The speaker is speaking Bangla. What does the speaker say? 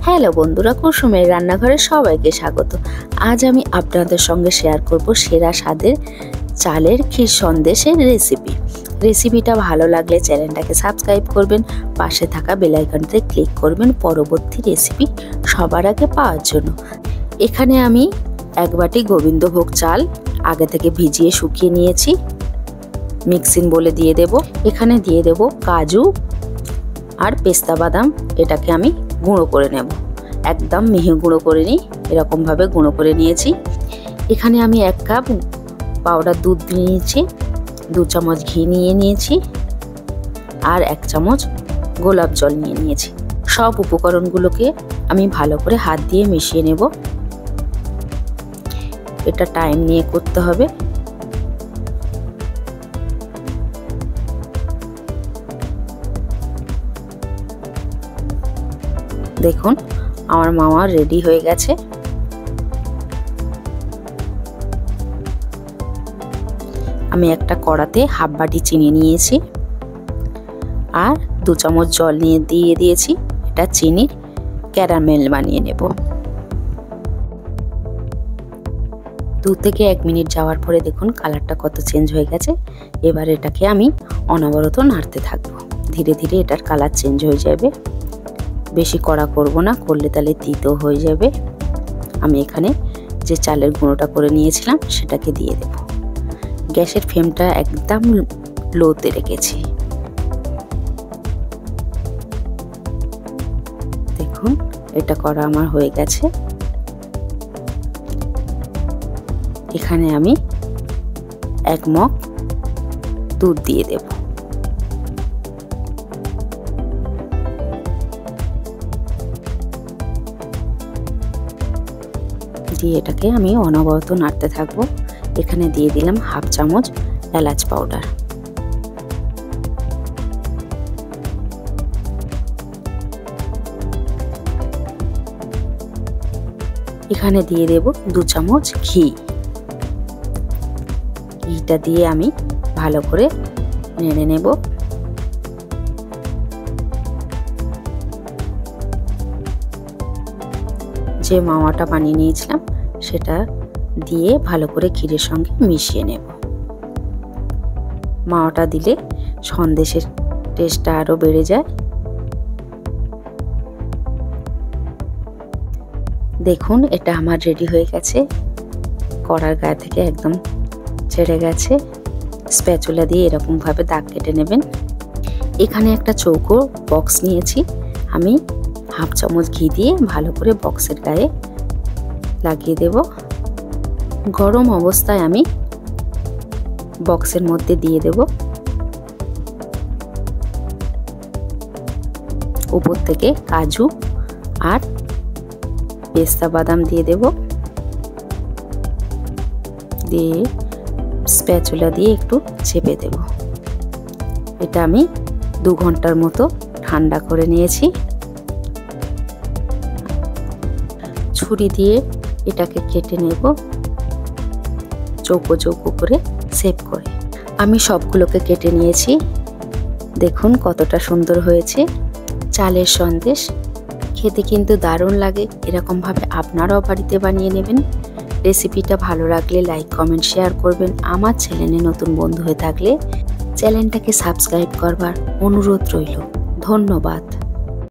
হ্যালো বন্ধুরা, কুসুমের রান্নাঘরে সবাইকে স্বাগত। আজ আমি আপনাদের সঙ্গে শেয়ার করব সেরা স্বাদের চালের ক্ষীর সন্দেশের রেসিপিটা ভালো লাগলে চ্যানেলটাকে সাবস্ক্রাইব করবেন, পাশে থাকা বেল আইকনটাতে ক্লিক করবেন পরবর্তী রেসিপি সবার আগে পাওয়ার জন্য। এখানে আমি এক বাটি গোবিন্দভোগ চাল আগে থেকে ভিজিয়ে শুকিয়ে নিয়েছি, মিক্সিং বলে দিয়ে দেব। এখানে দিয়ে দেব কাজু আর পেস্তা বাদাম, এটাকে আমি গুঁড়ো করে নেব, একদম মিহি গুঁড়ো করে নিই, এরকমভাবে গুঁড়ো করে নিয়েছি। এখানে আমি 1 কাপ পাউডার দুধ নিয়েছি, 2 চামচ ঘি নিয়ে নিয়েছি আর 1 চামচ গোলাপ জল নিয়ে নিয়েছি। সব উপকরণগুলোকে আমি ভালো করে হাত দিয়ে মিশিয়ে নেব। এটা টাইম নিয়ে করতে হবে। দেখুন আমার মাওয়া রেডি হয়ে গেছে। আমি একটা কড়াতে হাফ বাটি চিনি নিয়েছি আর 2 চামচ জল নিয়ে দিয়ে দিয়েছি। এটা চিনির ক্যারামেল বানিয়ে নেব। 2 থেকে 1 মিনিট যাওয়ার পরে দেখুন কালারটা কত চেঞ্জ হয়ে গেছে। এবার এটাকে আমি অনবরত নাড়তে থাকবো, ধীরে ধীরে এটার কালার চেঞ্জ হয়ে যাবে। বেশি কড়া করব না, করলে তাহলে তিতো হয়ে যাবে। আমি এখানে যে চালের গুঁড়োটা করে নিয়েছিলাম সেটাকে দিয়ে দেব। গ্যাসের ফ্লেমটা একদম লোতে রেখেছি। দেখুন এটা করা আমার হয়ে গেছে। এখানে আমি 1 মগ দুধ দিয়ে দেব। দিয়ে এটাকে আমি অনবরত নাড়তে থাকবো। এখানে দিয়ে দিলাম হাফ চামচ এলাচ পাউডার। এখানে দিয়ে দেব 2 চামচ ঘি। ঘিটা দিয়ে আমি ভালো করে নেড়ে নেব। যে মাওয়াটা বানিয়ে নিয়েছিলাম সেটা দিয়ে ভালো করে ক্ষীরের সঙ্গে মিশিয়ে নেব। মাওয়াটা দিলে সন্দেশের টেস্টটা আরো বেড়ে যায়। দেখুন এটা আমার রেডি হয়ে গেছে। কড়ার গায়ে থেকে একদম ছেড়ে গেছে। স্প্যাচুলা দিয়ে এরকম ভাবে দাগ কেটে নেবেন। এখানে একটা চৌকো বক্স নিয়েছি, আমি হাফ চামচ ঘি দিয়ে ভালো করে বক্সের গায়ে লাগিয়ে দেব। গরম অবস্থায় আমি বক্সের মধ্যে দিয়ে দেব। উপর থেকে কাজু আর পেস্তা বাদাম দিয়ে দেব। দিয়ে স্প্যাচুলা দিয়ে একটু চেপে দেব। এটা আমি 2 ঘন্টার মতো ঠান্ডা করে নিয়েছি। ছুরি দিয়ে এটাকে কেটে নেব চৌকো চৌকো করে, শেপ করে। আমি সবগুলোকে কেটে নিয়েছি। দেখুন কতটা সুন্দর হয়েছে চালের সন্দেশ। খেতে কিন্তু দারুণ লাগে। এরকম ভাবে আপনারাও বাড়িতে বানিয়ে নেবেন। রেসিপিটা ভালো লাগলে লাইক কমেন্ট শেয়ার করবেন। আমার চ্যানেলে নতুন বন্ধু হয়ে থাকলে চ্যানেলটাকে সাবস্ক্রাইব করবার অনুরোধ রইল। ধন্যবাদ।